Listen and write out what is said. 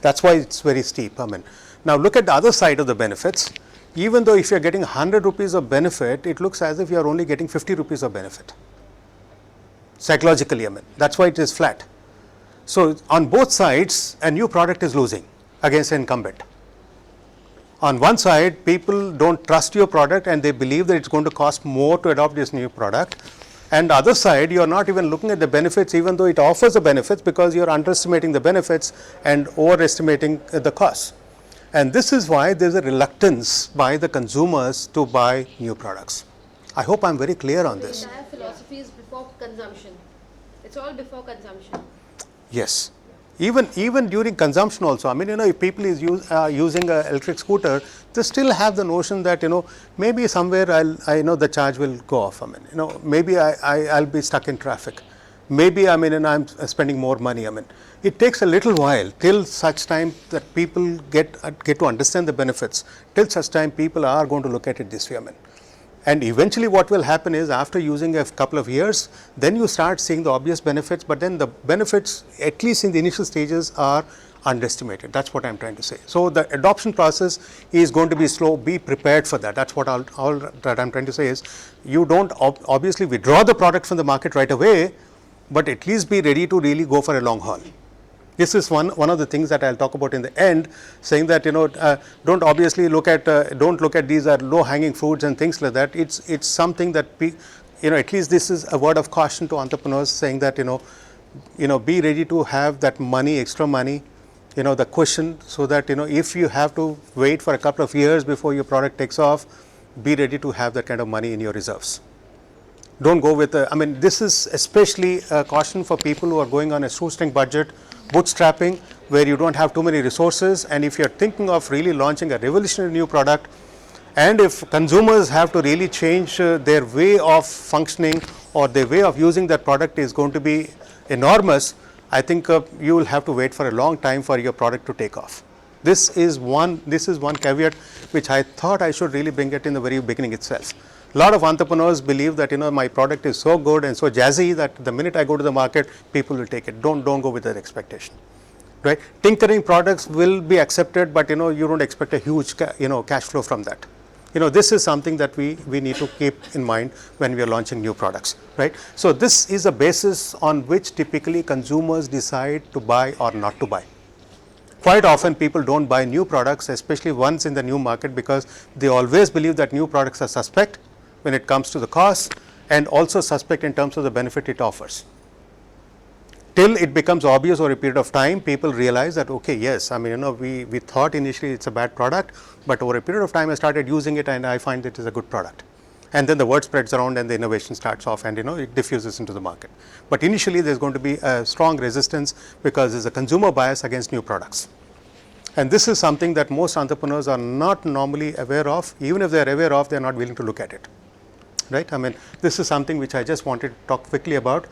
That's why it's very steep. I mean, now look at the other side of the benefits. Even though if you're getting 100 rupees of benefit, it looks as if you're only getting 50 rupees of benefit. Psychologically, I mean, that's why it is flat. So on both sides, a new product is losing against an incumbent. On one side, people don't trust your product and they believe that it's going to cost more to adopt this new product. And the other side, you are not even looking at the benefits, even though it offers the benefits, because you are underestimating the benefits and overestimating the costs. And this is why there is a reluctance by the consumers to buy new products. I hope I am very clear on this. The entire philosophy is before consumption. It's all before consumption. Yes. Even during consumption also, I mean, if people is using an electric scooter, they still have the notion that, maybe somewhere I know the charge will go off. I mean, maybe I'll be stuck in traffic. Maybe, I mean, and I'm spending more money. I mean, it takes a little while till such time that people get to understand the benefits. Till such time, people are going to look at it this way. I mean, and eventually what will happen is after using a couple of years, then you start seeing the obvious benefits, but then the benefits, at least in the initial stages, are underestimated. That's what I'm trying to say. So the adoption process is going to be slow. Be prepared for that. That's what all that I'm trying to say is, you don't obviously withdraw the product from the market right away, but at least be ready to really go for a long haul. This is one of the things that I'll talk about in the end, saying that don't obviously look at don't look at these are low hanging fruits and things like that. It's something that at least this is a word of caution to entrepreneurs, saying that be ready to have that money, extra money, the cushion, so that if you have to wait for a couple of years before your product takes off, be ready to have that kind of money in your reserves. Don't go with I mean, this is especially a caution for people who are going on a shoestring budget, bootstrapping, where you don't have too many resources, and if you're thinking of really launching a revolutionary new product, and if consumers have to really change their way of functioning or their way of using that product is going to be enormous, I think you will have to wait for a long time for your product to take off. This is one caveat which I thought I should really bring it in the very beginning itself. A lot of entrepreneurs believe that my product is so good and so jazzy that the minute I go to the market, people will take it. Don't go with that expectation, right? Tinkering products will be accepted, but you don't expect a huge cash flow from that. This is something that we need to keep in mind when we are launching new products, right? So this is a basis on which typically consumers decide to buy or not to buy. Quite often people don't buy new products, especially ones in the new market, because they always believe that new products are suspect when it comes to the cost, and also suspect in terms of the benefit it offers. Till it becomes obvious over a period of time, people realize that, okay, yes, I mean, we thought initially it's a bad product, but over a period of time I started using it and I find it is a good product. And then the word spreads around and the innovation starts off, and it diffuses into the market. But initially there's going to be a strong resistance because there's a consumer bias against new products. And this is something that most entrepreneurs are not normally aware of. Even if they're aware of, they're not willing to look at it. Right? I mean, this is something which I just wanted to talk quickly about.